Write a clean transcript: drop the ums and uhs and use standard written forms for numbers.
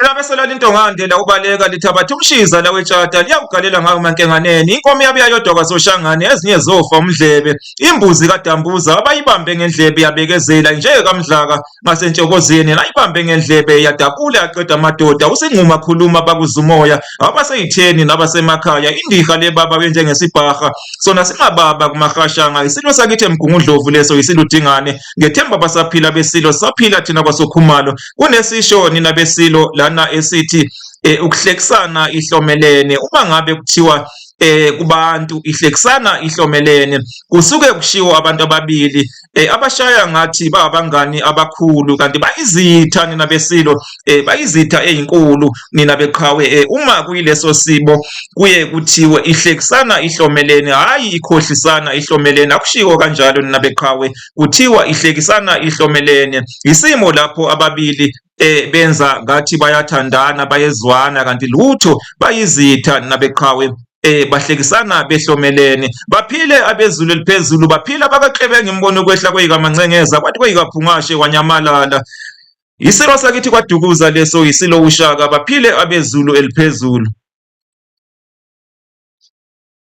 Labesela lintongande la ubaleka lithabatha umshiza la wetshata liyawugalela ngawo mankenganeni inkomo yabuya yodwa kwasoshangane ezinye zofa umdlebe imbuzi kaDambuza abayibambe ngendlebe yabekezela nje kaMdlaka ngasentshokozeni nayibambe ngendlebe yadabula yaqeda amadoda usingquma khuluma bakuzumoya abaseyitheni nabasemakhaya indiha lebaba benjengesibhaha sona singababa kumahashanga isilo sakithi emgungundlovu leso isiludingane ngethemba basaphila besilo saphila thina kwasokhumalo kunesisho nina besilo lana esithi ukuhlekisana ihlomelene uma ngabe kuthiwa kubantu ihlekisana ihlomelene kusuke kushiwo abantu ababili abashaya ngathi babangani abakhulu kanti bayizitha nina besilo bayizitha ezinkulu nina beqhawe uma kuyileso sibo kuye kuthiwe ihlekisana ihlomelene hayi ikhohlisana ihlomelene akushiwo kanjalo nina beqhawe kuthiwa ihlekisana ihlomelene isimo lapho ababili benza ngathi bayathandana bayezwana kanti lutho bayizitha nabeqhawe bahlekisana behlomelene baphile abezulu eliphezulu baphila bakaXebenga imbono kwehla kwezikaMancengeza kwathi kwezikaPhungashe wanyamalala isilo sakithi kwaDukuza leso isilo uShaka baphile abezulu eliphezulu.